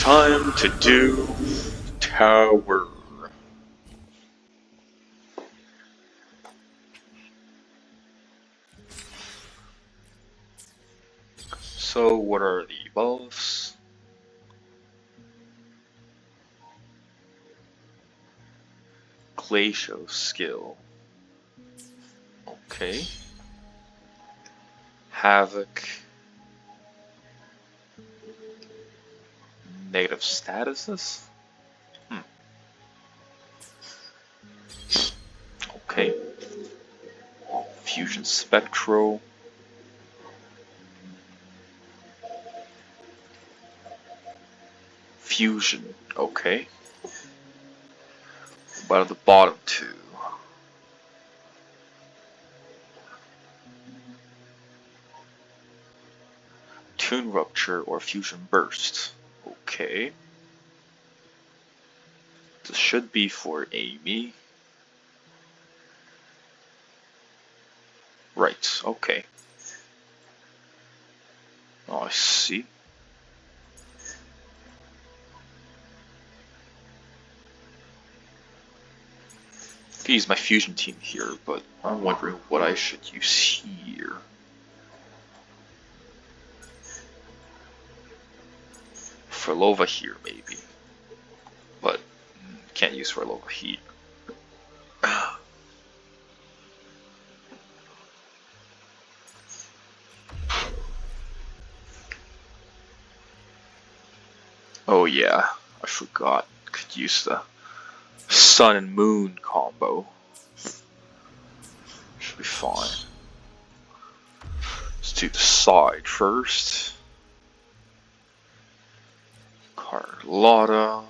Time to do tower. So what are the buffs? Glacial skill. Okay. Havoc. Negative statuses? Okay. Fusion Spectral. Fusion, okay. What about the bottom two? Tune Rupture or Fusion Burst. Okay. This should be for Amy. Right, okay. Oh, I see. I could use my fusion team here, but I'm wondering what I should use here. Ferlova here, maybe. But can't use Ferlova here. Oh yeah, I forgot. Could use the Sun and Moon combo. Should be fine. Let's do the side first. Carlotta.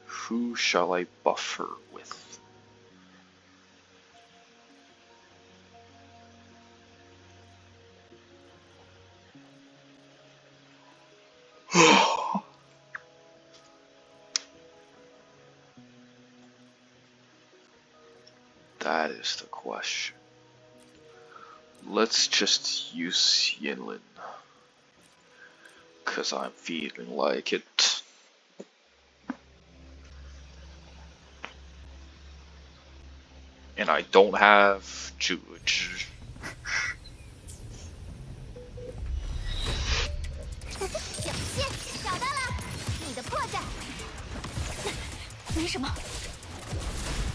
Who shall I buff her with? That is the question. Let's just use Yinlin, cause I'm feeling like it. And I don't have Juge. 小谢，找到了你的破绽。没什么，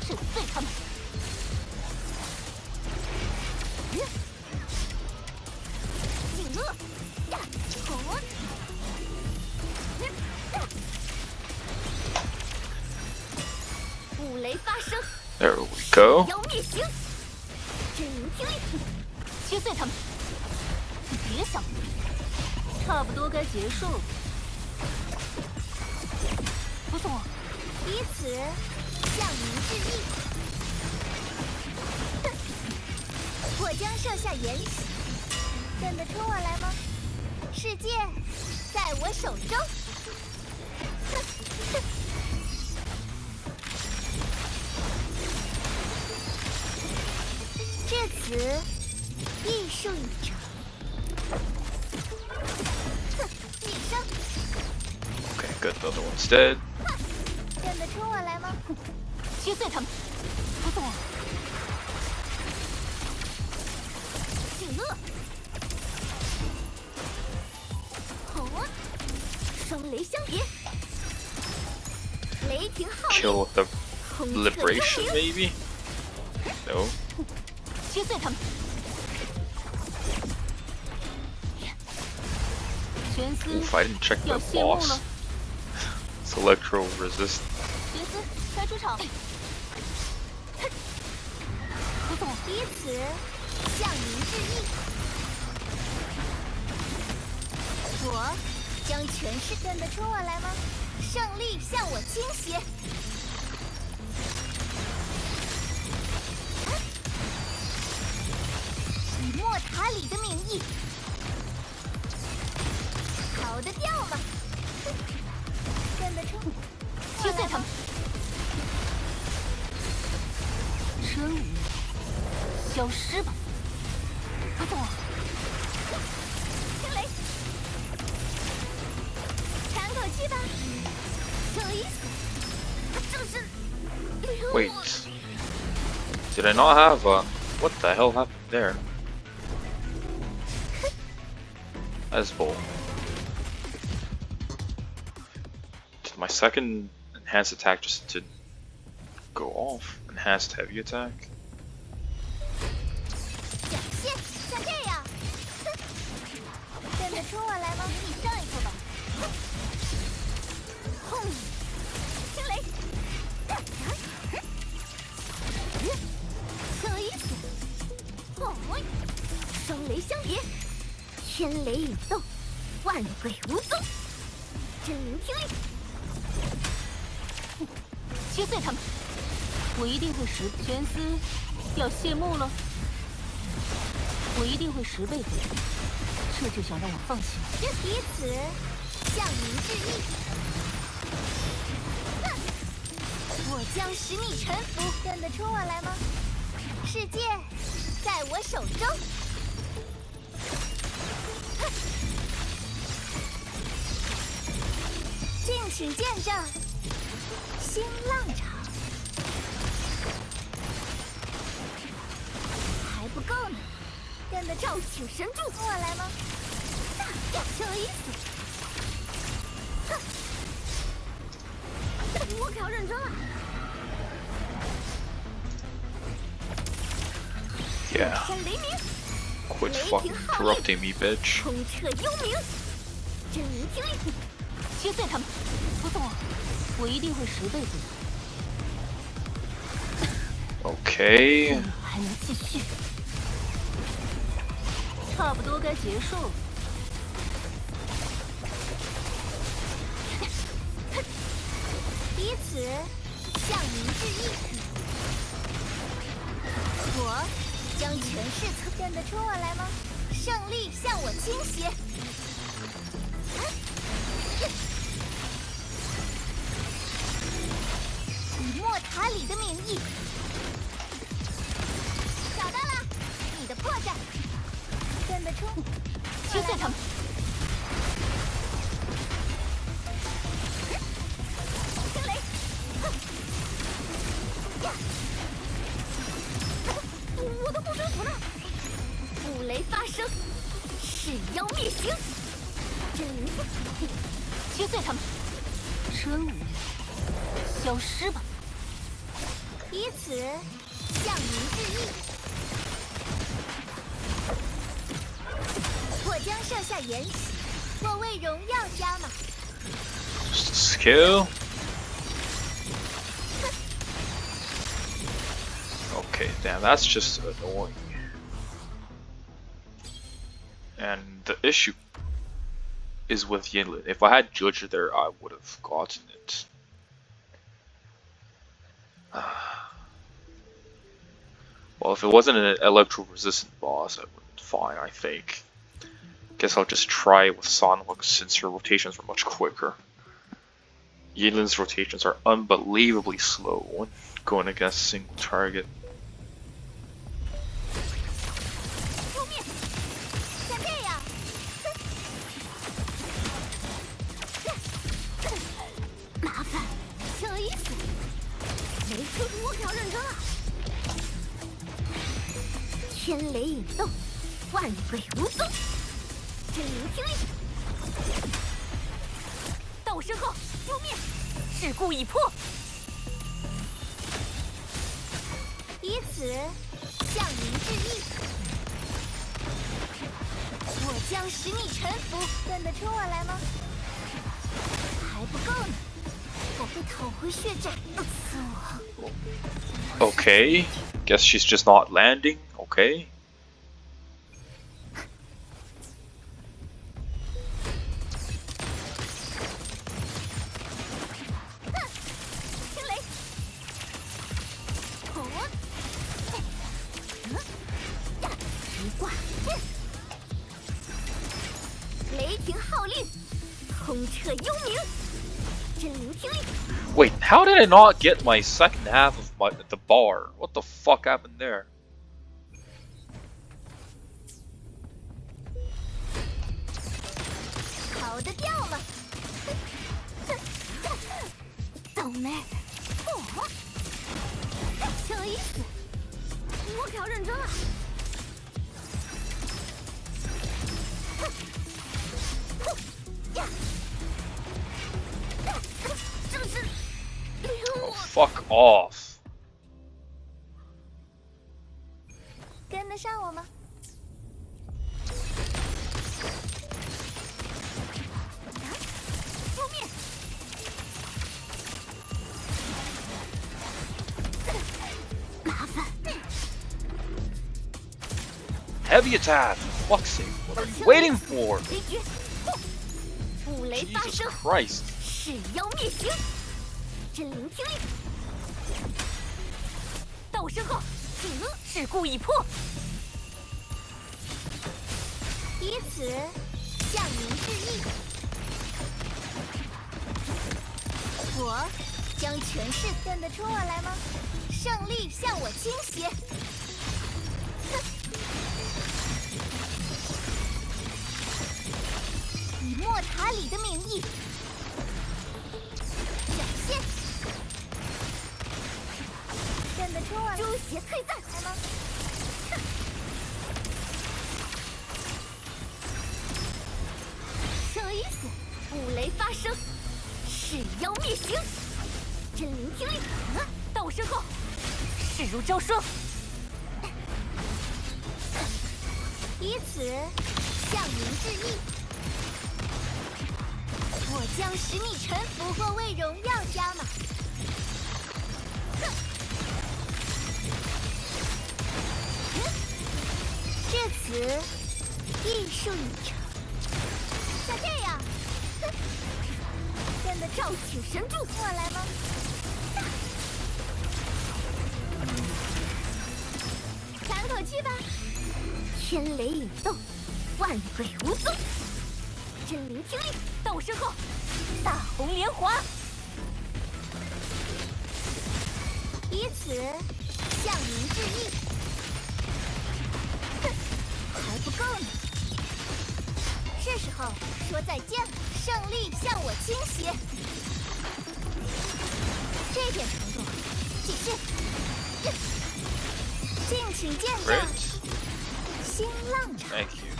震碎他们。景乐，红，五雷发生。There we go. 妖灭行，真灵听令，切碎他们。别想，差不多该结束了。不送我，彼此向您致意。哼，我将设下延禧，等得出我来吗？世界在我手中。哼哼。 至此，艺术已成。哼，女生。Okay, good. The other one's dead. 认得出我来吗？切碎他们！不送我。景乐。好啊，双雷相叠。雷霆浩瀚。 Kill with the liberation, maybe? No. 切碎他们！Oof, I didn't check the boss. It's electro resist. 杰斯，该出场。不送彼此向您致意。我将全势等得出我来吗？胜利向我倾斜。 以莫塔里的名义，逃得掉吗？跟得出，切碎他们！真无消失吧！不动啊！天雷，喘口气吧，有意思。这是。Wait. Did I not have a... What the hell happened there? That's bull. Did my second enhanced attack just didn't go off? Enhanced heavy attack? 展现像这样，跟着冲我来吗？你上一课吧。轰！天雷，有意思。哦，双雷相叠，天雷引动，万鬼无踪。真灵听令，切碎他们！我一定会10倍。玄思要谢幕了。我一定会10倍的，这就想让我放弃吗？彼此向您致意。我将使你臣服，跟得出我来吗？世界在我手中。敬请见证新浪潮。还不够呢。跟得照请神助，我来吗？有意思。我可要认真了。Yeah. 天雷鸣， Quit fucking interrupting me, bitch. 空彻幽冥，真灵听令，切碎他们！不动啊！我一定会10倍的。Okay. 还能继续。差不多该结束了。彼此向您致意。我将全势跟得出我来吗？胜利向我倾斜。以莫塔里的名义，找到了你的破绽。跟得出，切碎他们！天雷，我的护身符呢？五雷发生，噬妖灭形，真灵！切碎他们！真无聊，消失吧！以此向您致意。我将设下筵席，我为荣耀加码。Skill? Okay, damn, that's just annoying. And the issue is with Yinlin. If I had Judge there, I would have gotten it. Well, if it wasn't an electro-resistant boss, I would fine, I think. Guess I'll just try it with Sonlux since her rotations were much quicker. Yinlin's rotations are unbelievably slow when going against a single target. Okay, guess she's just not landing. Okay. Wait, how did I not get my second half of the bar? What the fuck happened there? 跑得掉吗？倒霉！哦，小意思，我可要认真了。这是Oh, fuck off！ 跟得上我吗？覆灭！麻烦。 Heavy attack! Fuck's sake! What are you waiting for? 雷绝！五雷发 Jesus 生， Christ! 噬妖灭形！真灵听令！到我身后，事故已破。以此向您致意。我将全市跟得出我来吗？胜利向我倾斜。哼！以莫塔里的名义展现，跟得出我来？朱邪退散，来吗？哼！什么意思？五雷发生，噬妖灭形！真灵听令！到我身后，势如招霜。以此向您致意。我将使你臣服或为荣耀加码。哼！至此，艺术已成。像这样，哼，跟得召请神助，我来吗？喘口气吧。天雷引动，万鬼无踪。真灵听令，到我身后，大红莲华。以此向您致意。哼，还不够呢。是时候说再见了。胜利向我倾斜。这点程度，继续。敬请见谅。新浪潮。 Thank you.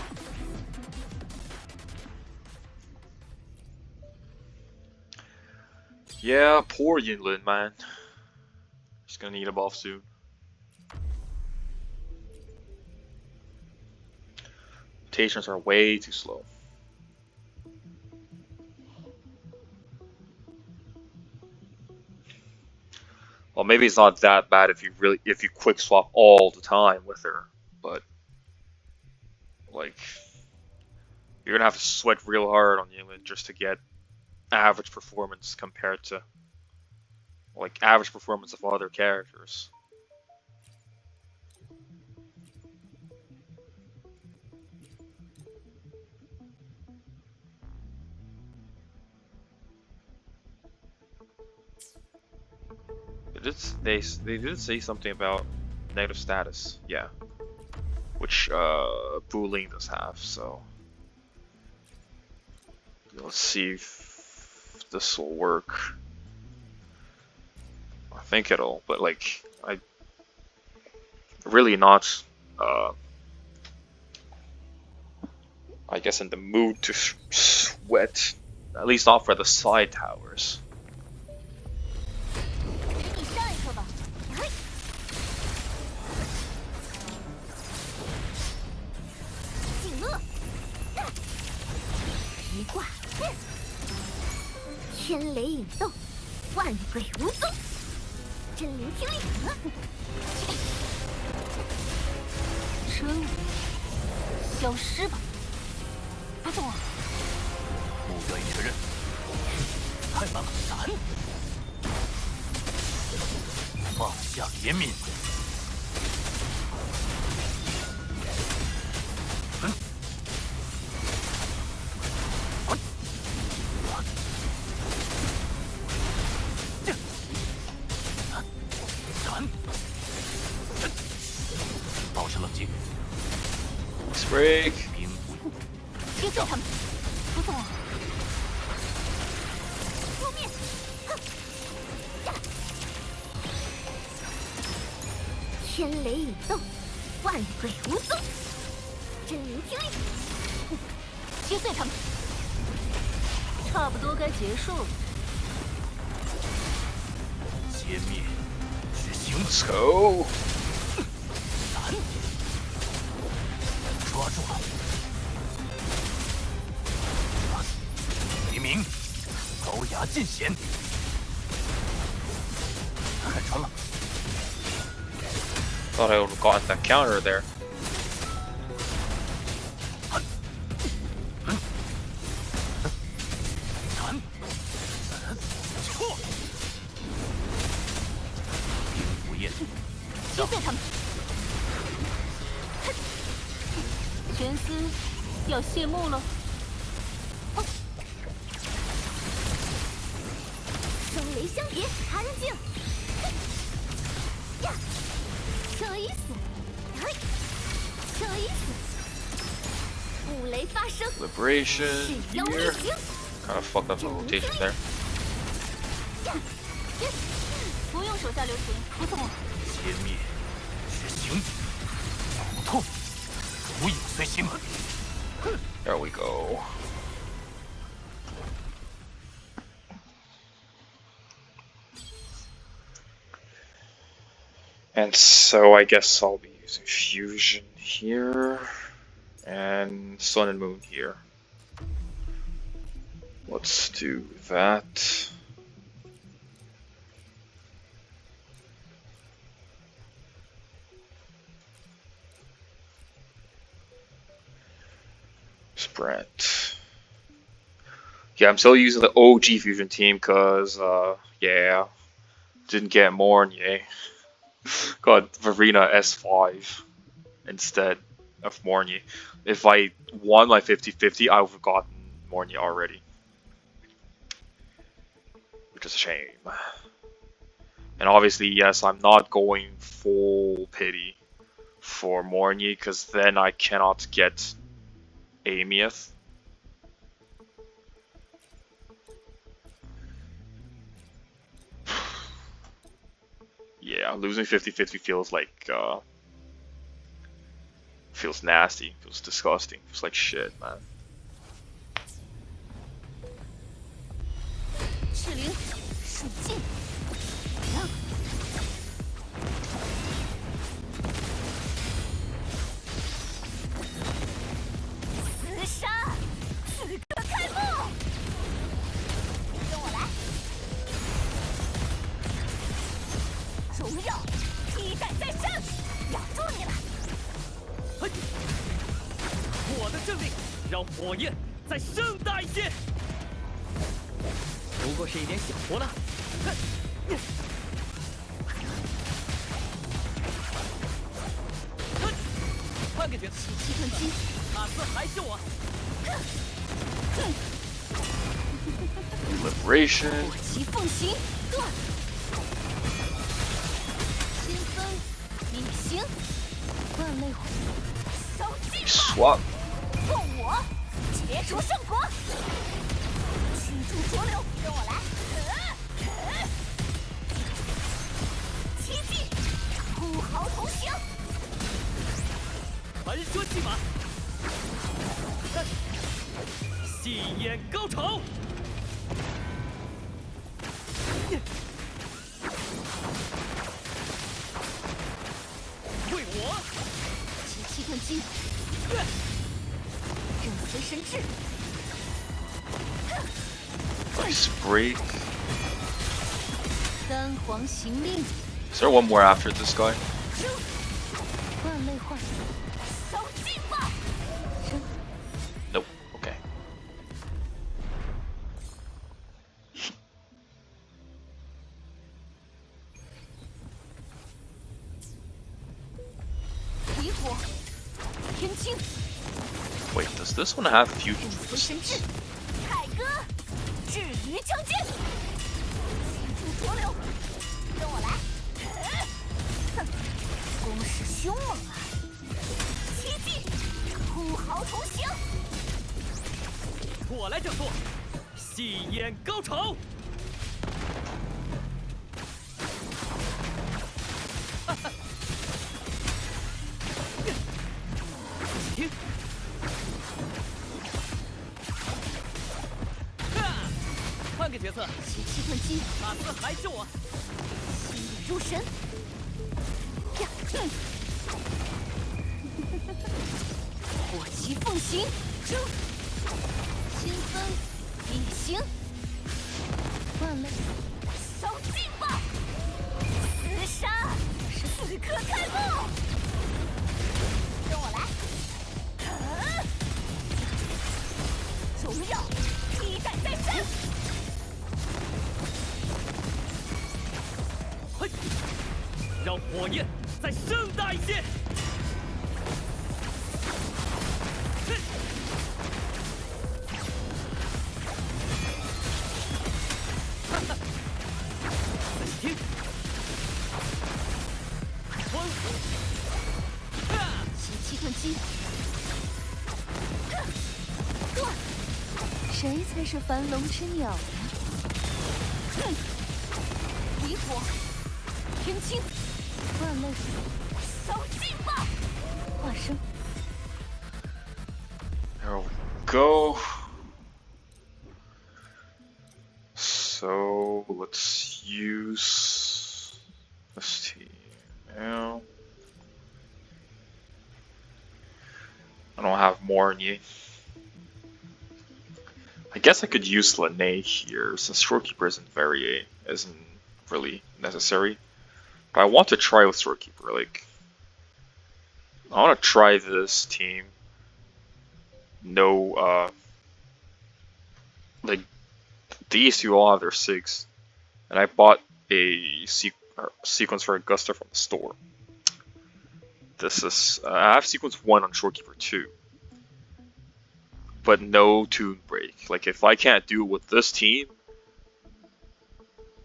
Yeah, poor Yinlin, man. He's gonna need a buff soon. Mutations are way too slow. Well, maybe it's not that bad if you quick swap all the time with her, but like you're gonna have to sweat real hard on Yinlin just to get average performance compared to like average performance of other characters. They did say something about negative status, yeah, which Boolean does have. So let's see if this will work. I think it'll, but like I really not. I guess in the mood to sweat, at least not for the side towers. 你上一课吧。景乐，一挂，天雷引动，万鬼无踪。真灵听令，真武消失吧。不动啊！目标已确认，太慢了，闪！放下怜悯。保持冷静。 Break. 兵不击碎他们！不动啊！天雷引动，万鬼无踪。真灵听令，击碎他们。差不多该结束了。歼灭，执行。 Let's go。斩！抓住了。黎明，高牙尽显。看穿了。 Thought I would have gotten that counter there. Huh. 全司要谢幕了。声雷相叠，安静。呀，有意思。嘿，有意思。五雷发生。Liberation here. Kind of fucked up the rotation there. 不用手下留情，不错。歼灭，执行，骨痛，如影随形。There we go. And so I guess I'll be using Fusion here and Sun and Moon here. Let's do that. Sprint. Yeah, I'm still using the OG Fusion team because, yeah, didn't get Mornier. Got Verena S5 instead of Mornier. If I won my 50-50, I would have gotten Mornier already. Which is a shame. And obviously, yes, I'm not going full pity for Mornier because then I cannot get Amieth. Yeah, losing 50-50 feels like, feels nasty, feels disgusting, feels like shit, man. 赤灵，属尽。让。厮杀，此刻开幕。跟我来。荣耀，披带在身，咬住你了。嘿，我的胜利让火焰再盛大一些。不过是一点小活了。换个角，气吞击，卡斯还是我。Liberation. 火旗奉行，断。新分，隐形，万类火，烧尽吧！ Swap. 用我结束圣国，驱逐浊流，跟我来。奇迹，土豪同行。传说骑马，戏演高潮。为我，集气盾击，任随身制。Nice break. 三皇行令。 Is there one more after this guy? 万类幻，烧尽吧！ Nope. Okay. 离火，天青。 Wait, does this one have fusion 随身制 resistance?，凯歌，至于枪剑，吸住浊流，跟我来。哼，攻势凶猛啊！奇迹，土豪同行。我来整座，戏演高潮。个角色，奇气遁机，马斯还是我。心里如神。呀，火旗奉行，争，清风隐形，万类，烧尽吧！厮杀，此刻开幕！跟我来！荣耀，一代在身！嘿，让火焰再盛大一些！哈哈，仔细听，欢呼！奇气遁机，谁才是繁龙之鸟呀？离火，天清，万类，烧尽吧！化生。There we go. So let's use this team now. I don't have more any. I guess I could use Lene here since Storekeeper isn't really necessary. But I want to try with Storekeeper. Like, I want to try this team. No, like these two all have their SIGs, and I bought a sequence for Augusta from the store. This is I have sequence 1 on Storekeeper 2. But no tune break. Like, if I can't do it with this team,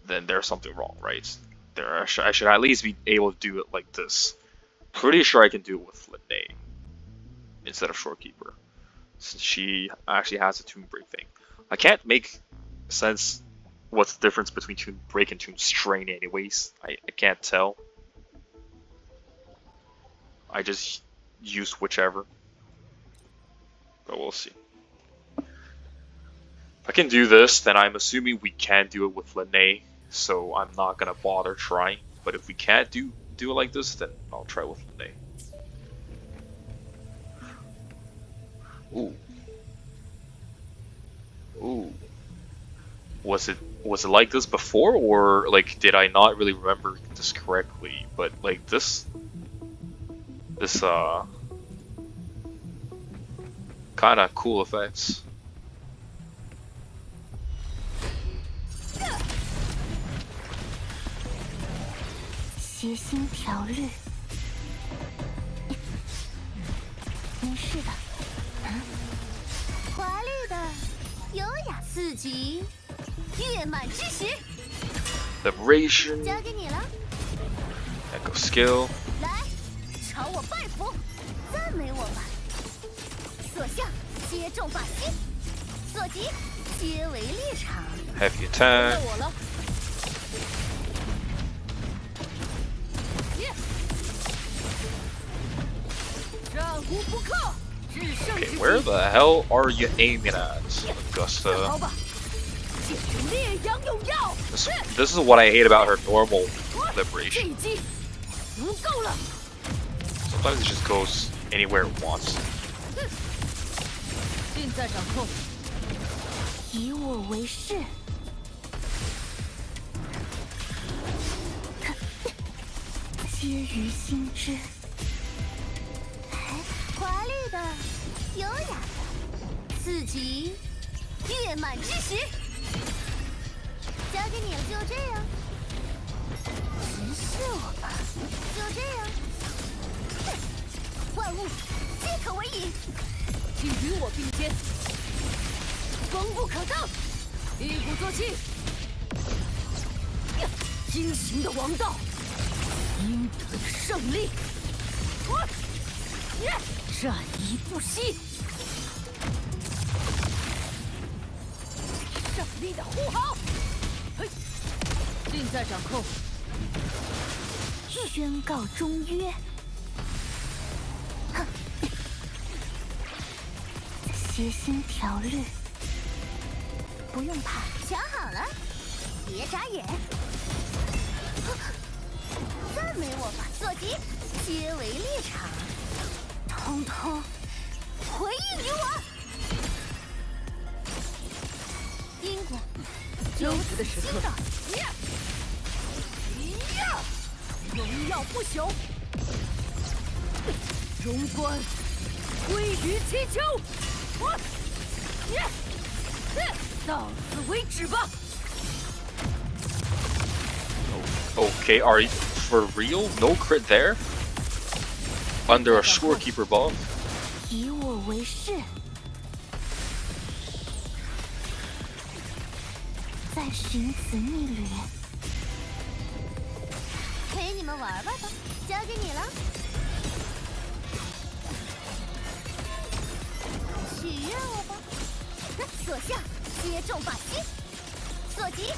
then there's something wrong, right? I should at least be able to do it like this. Pretty sure I can do it with Lene instead of Storekeeper, since she actually has a tune break thing. I can't make sense what's the difference between tune break and tune strain anyways. I can't tell. I just use whichever. But we'll see. If I can do this, then I'm assuming we can do it with Lene, so I'm not gonna bother trying. But if we can't do it like this, then I'll try with Lene. Ooh. Ooh. Was it like this before, or like did I not really remember this correctly? But like this kind of cool effects.谐星调律，没事的。华丽的，优雅，四级，月满之时。Liberation. 交给你了。Echo skill. 来，朝我拜服，赞美我吧。所向皆中发心，所及皆为立场。Heavy attack. 我了。战无不克，制胜之 Okay, 地。 where the hell are you aiming at, Augusta? 好吧，简直烈阳永耀。This is what I hate about her normal 这 liberation. 一击足够了。 Sometimes it just goes anywhere it wants. 尽在掌控，以我为誓。皆于心知。华丽的，优雅的，四级，月满之时。交给你了，就这样。直视我吧，就这样。万物皆可为引，请与我并肩。锋不可当，一鼓作气。惊行的王道，应得的胜利。战一不息，胜利的呼号，尽在掌控。宣告终约。哼，谐星调律，不用怕，想好了，别眨眼。赞美我吧，坐骑，皆为立场，通通回应于我。因果优质的时刻，荣耀不朽，荣冠归于祈求。到此为止吧。 Okay, are you for real? No crit there? Under a scorekeeper buff? 以我为誓，再寻此逆旅，陪你们玩玩吧，交给你了。许愿我吧，所向皆中法心，所及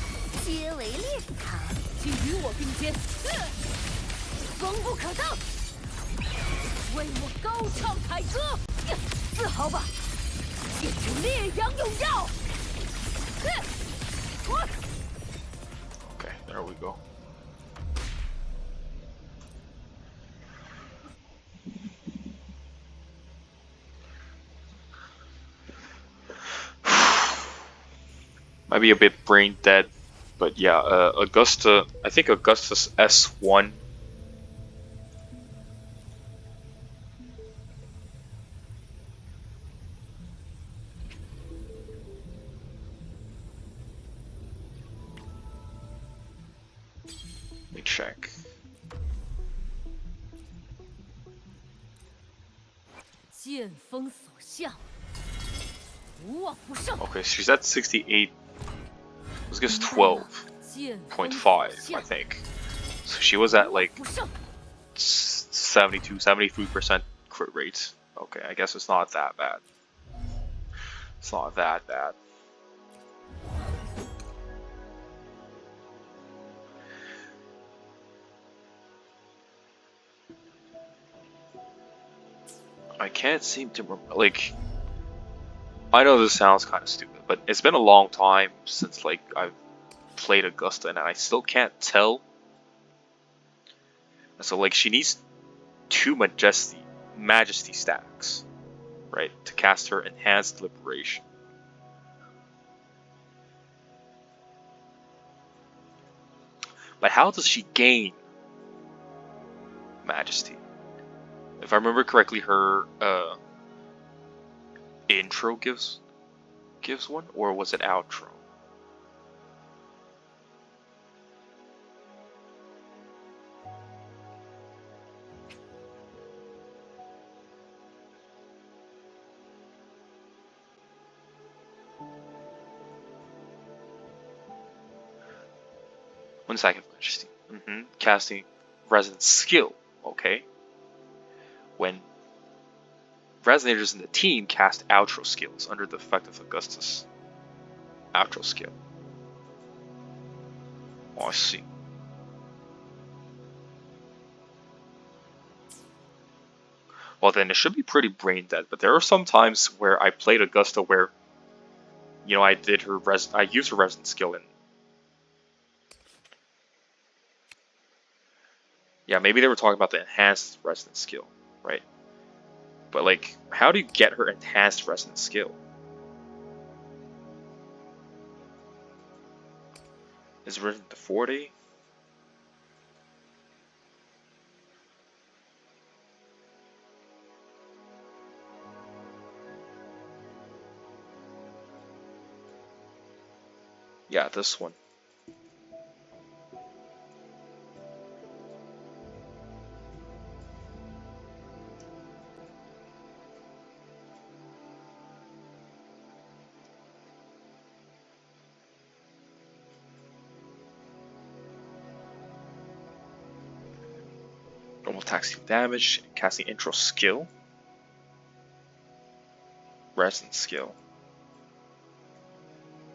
皆为立场。 请与我并肩，锋不可当，为我高唱凯歌，自豪吧，见证烈阳永耀。Okay, there we go. Might be a bit brain dead. But yeah, Augusta, I think Augusta's S1. Let me check. 剑锋所向，无往不胜。 Okay, she's at 68. Let's guess 12.5, I think. So she was at like 72, 73% crit rate. Okay, I guess it's not that bad. It's not that bad. I can't seem to remember, like, I know this sounds kind of stupid, but it's been a long time since, like, I've played Augusta, and I still can't tell. So, like, she needs 2 Majesty stacks, right, to cast her Enhanced Liberation. But how does she gain Majesty? If I remember correctly, her intro gives one, or was it outro? One second, Majesty. Casting Resonant Skill. Okay. When Resonators in the team cast outro skills under the effect of Augustus' outro skill. Oh, I see. Well, then it should be pretty brain dead. But there are some times where I played Augusta where, you know, I used her Resonant skill and yeah, maybe they were talking about the enhanced Resonant skill, right? But like, how do you get her enhanced Resonant skill? Is Resonant to 40? Yeah, this one. Normal attacks deal damage, casting intro skill, Resonant skill,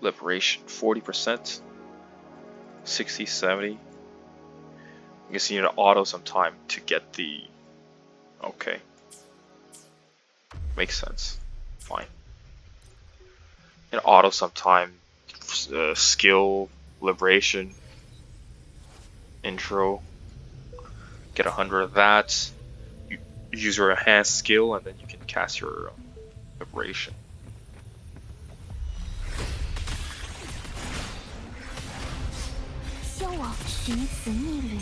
Liberation 40%, 60, 70. I guess you need to auto some time to get the. Okay. Makes sense. Fine. And auto some time skill liberation intro. Get 100 of that. You use your enhanced skill, and then you can cast your liberation. 消亡，寻此逆旅。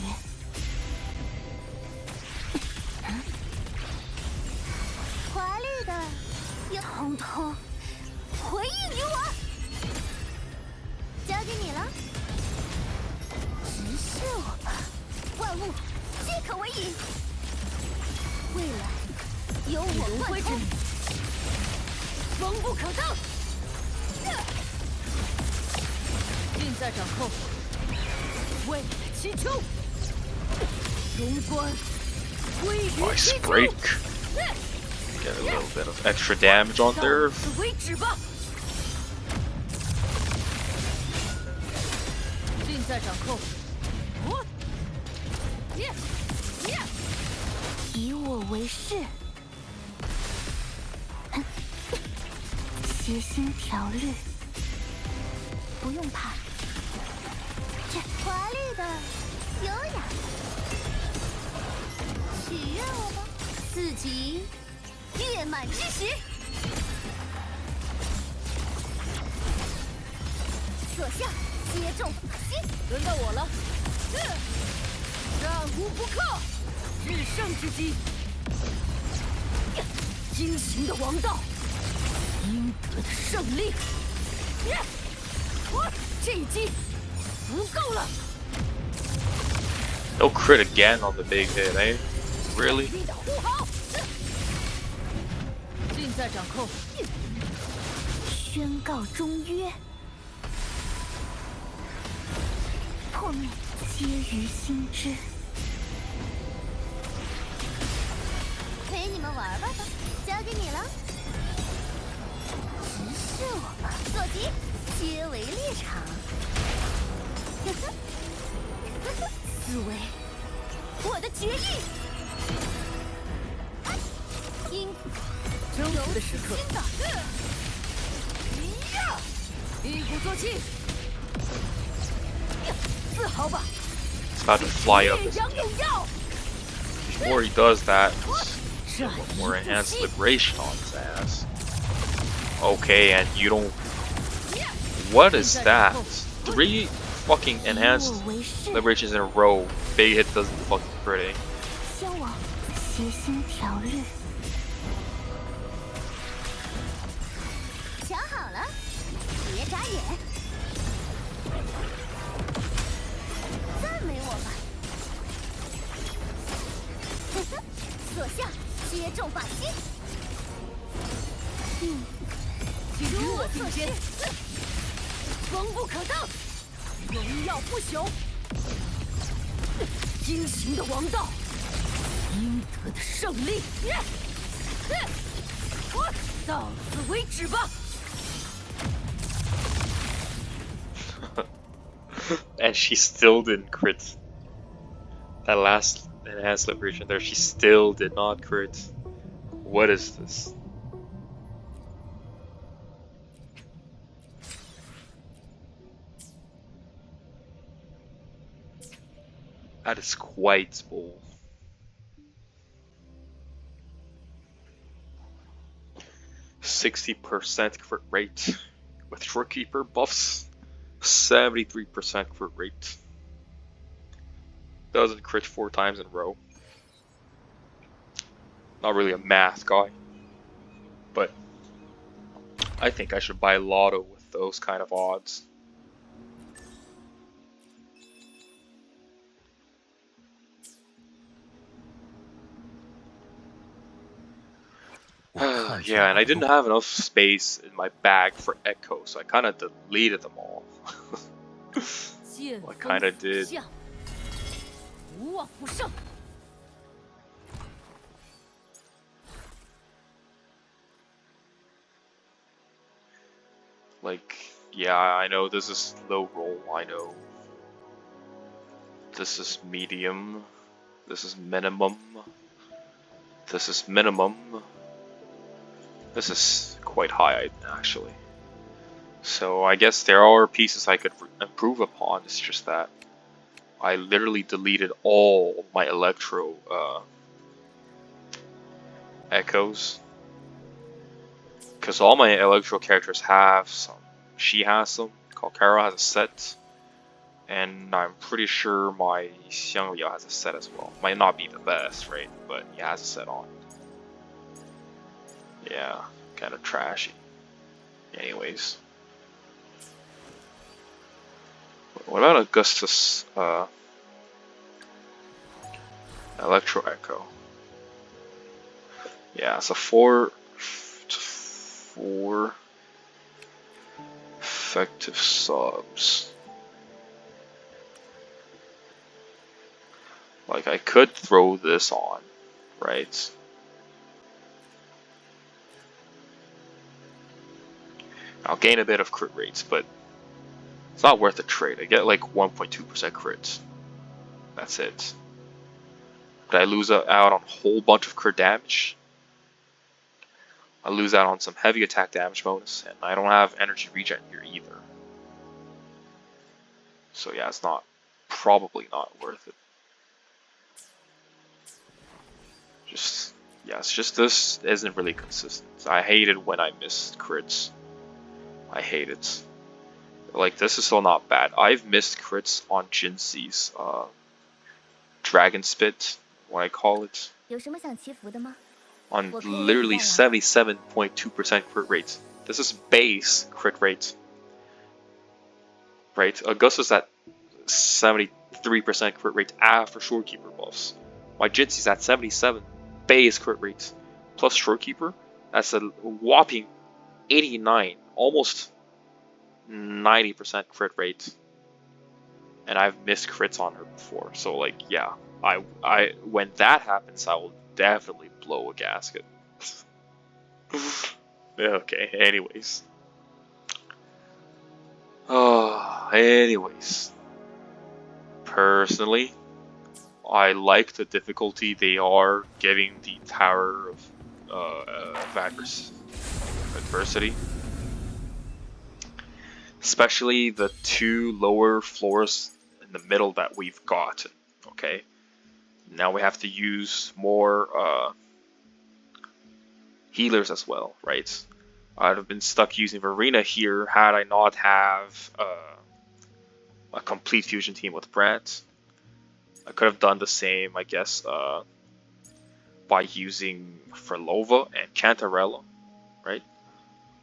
华丽的，也通通回应于我。交给你了，直视我吧，万物皆可为引。未来由我贯通，锋不可当。尽在掌控，为了祈求，荣冠归于 Nice 地球。 break. Get a little bit of extra damage on there. 到此为止吧。尽在掌控，我，以我为誓，协心调律，不用怕。这华丽的，优雅的，许愿我吧，四级月满之时。所向皆中法心。轮到我了。战无不克，制胜之机。惊醒的王道，应得的胜利。这一击不够了。 No crit again on the big hit, eh? Really? 力的护好，尽在掌控。宣告终约，破灭皆于心知。陪你们玩玩吧，交给你了。直视我吧，所及皆为猎场。思维，我的决意。因征服的时刻，一鼓作气，自豪吧！ It's about to fly up. 烈阳永耀， Before he does that, 战 more 一不 enhanced 息。 liberation on his ass. Okay, and you don't. What is that? 3 fucking enhanced 以我为誓， liberations in a row. Big hit doesn't fucking pretty. 消亡，协心调律。瞧好了，别眨眼。赞美我吧。所向皆中法心。请与如我并肩，我所示，锋不可当，荣耀不朽。惊醒的王道，应得的胜利。到此为止吧。 And she still didn't crit. That last enhanced liberation there, she still did not crit. What is this? That is quite bold. %60% crit rate with Shorekeeper buffs. 73% crit rate. Doesn't crit 4 times in a row. Not really a math guy, but I think I should buy Lotto with those kind of odds. Yeah, and I didn't have enough space in my bag for Echo, so I kind of deleted them all. I kind of did. 无往不胜。 Like, yeah, I know this is low roll, I know. This is medium. This is minimum. This is minimum. This is quite high, actually. So I guess there are pieces I could improve upon. It's just that I literally deleted all my Electro echoes. Because all my Electro characters have some. She has some. Kalkara has a set. And I'm pretty sure my Xianglia has a set as well. Might not be the best, right? But he has a set on. Yeah, kind of trashy. Anyways. What about Augustus Electro Echo? Yeah, so 4 effective subs. Like, I could throw this on, right? I'll gain a bit of crit rates, but it's not worth the trade. I get like 1.2% crits. That's it. But I lose out on a whole bunch of crit damage. I lose out on some heavy attack damage bonus, and I don't have energy regen here either. So yeah, it's probably not worth it. It's just this isn't really consistent. I hate it when I miss crits. I hate it. Like, this is still not bad. I've missed crits on Jinxi's Dragon Spit, what I call it. On literally 77.2% crit rate. This is base crit rate. Right? Augustus at 73% crit rate after Shorekeeper buffs. My Jinxi's at 77 base crit rate. Plus Shorekeeper, that's a whopping 89, almost 90% crit rate. And I've missed crits on her before. So like, yeah, I when that happens, I will definitely blow a gasket. Okay, anyways. Anyways. Personally, I like the difficulty they are giving the Tower of Adversity. Especially the 2 lower floors in the middle that we've gotten. Okay. Now we have to use more healers as well, right? I'd have been stuck using Verena here had I not have a complete fusion team with Brant. I could have done the same, I guess, by using Frolova and Cantarella, right?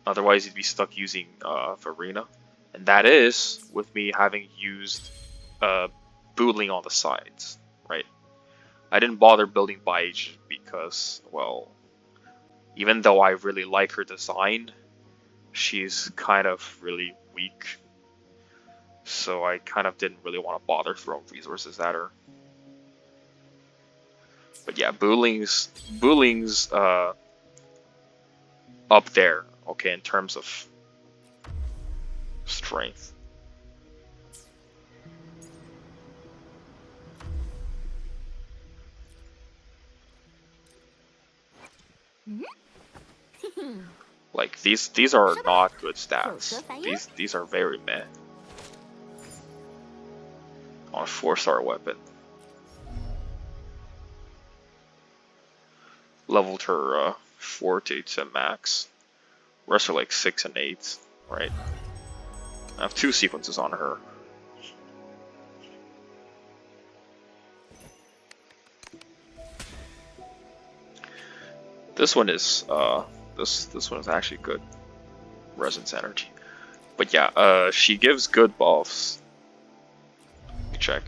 Otherwise, you'd be stuck using Verena. And that is with me having used Bootling on the sides, right? I didn't bother building Baij because, well, even though I really like her design, she's kind of really weak. So I kind of didn't really want to bother throwing resources at her. But yeah, Booling's up there, okay, in terms of strength. Like these are not good stats. These are very meh on a 4-star weapon. Leveled her 4 to max. Rest are like 6 and 8, right? I have 2 sequences on her. This one is this one is actually good. Resonance energy. But yeah, she gives good buffs. Let me check.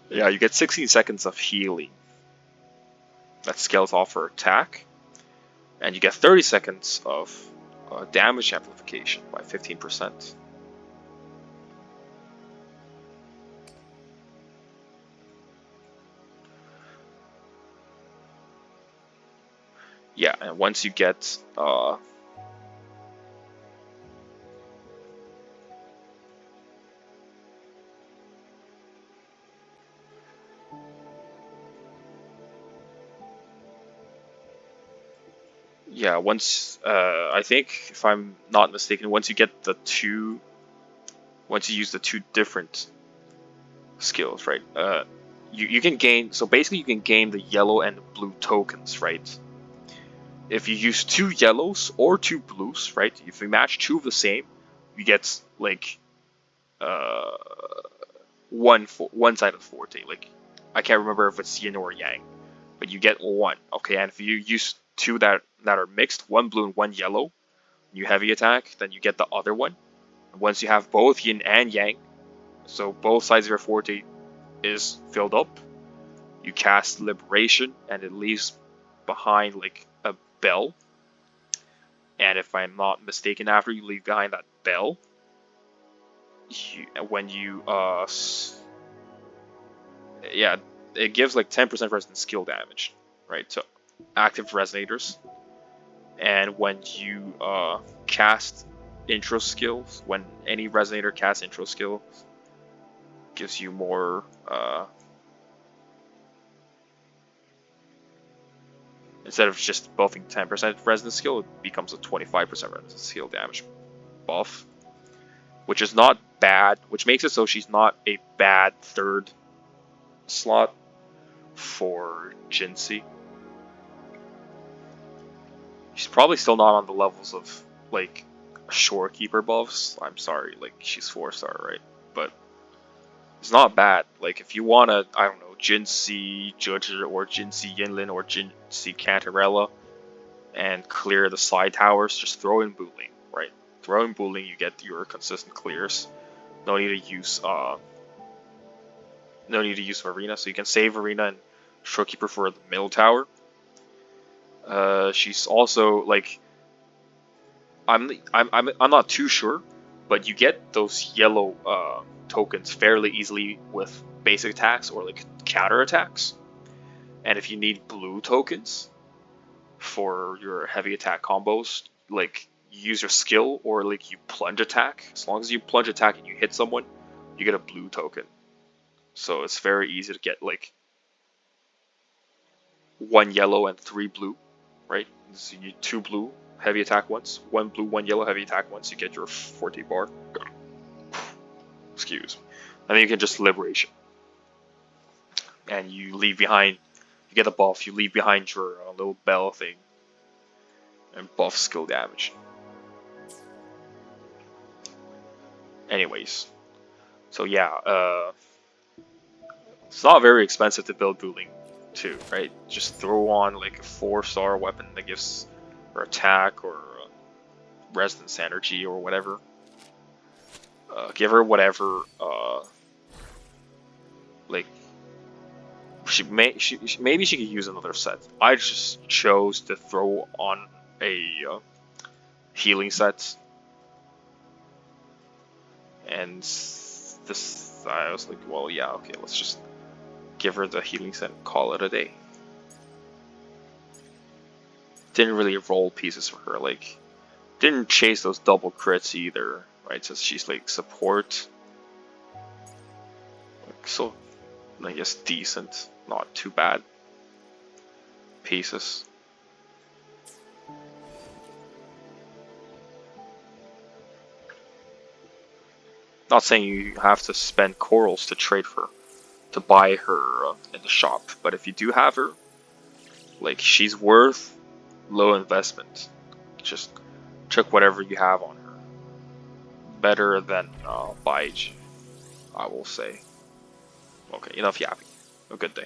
Yeah, you get 16 seconds of healing. That scales off her attack. And you get 30 seconds of damage amplification by 15%. Yeah, and once you get Yeah, once I think if I'm not mistaken, once you get the two, once you use the two different skills, right? You can gain. So basically, you can gain the yellow and the blue tokens, right? If you use two yellows or two blues, right? If you match two of the same, you get like uh one side of forte. Like I can't remember if it's yin or yang, but you get one. Okay, and if you use two that are mixed, one blue and one yellow, you heavy attack, then you get the other one. And once you have both yin and yang, so both sides of your forte is filled up, you cast liberation, and it leaves behind like a bell. And if I'm not mistaken, after you leave behind that bell, when you yeah, it gives like 10% resonant skill damage, right? To active resonators. And when you cast intro skills, when any resonator casts intro skills, gives you more instead of just buffing 10% resonant skill, it becomes a 25% resonant skill damage buff, which is not bad, which makes it so she's not a bad third slot for Jinxie. She's probably still not on the levels of like Shorekeeper buffs. I'm sorry, like she's 4-star, right? But it's not bad. Like if you wanna, I don't know, Jinxie Judger or Jinxie Yinlin or Jinxie Cantarella and clear the side towers, just throw in Booling, right? Throw in Booling, you get your consistent clears. No need to use Arena, so you can save Arena and Shorekeeper for the middle tower. She's also like I'm not too sure, but you get those yellow tokens fairly easily with basic attacks or like counter attacks. And if you need blue tokens for your heavy attack combos, like you use your skill or like you plunge attack. As long as you plunge attack and you hit someone, you get a blue token. So it's very easy to get like 1 yellow and 3 blue, right? So you need 2 blue heavy attack once, 1 blue, 1 yellow heavy attack once, you get your 40 bar. Excuse me. And then you can just liberation. And you leave behind, you get a buff, you leave behind your little bell thing. And buff skill damage. Anyways. So yeah, it's not very expensive to build Booling too, right? Just throw on like a 4-star weapon that gives her attack or resonance energy or whatever. Give her whatever, like maybe she could use another set. I just chose to throw on a healing set, and this I was like, well, yeah, okay, let's just give her the healing set and call it a day. Didn't really roll pieces for her, like didn't chase those double crits either, right? So she's like support, like, so I guess decent, not too bad pieces. Not saying you have to spend corals to trade for, to buy her in the shop, but if you do have her, like she's worth low investment. Just check whatever you have on her. Better than Baij, I will say. Okay, enough yapping. Have a good day.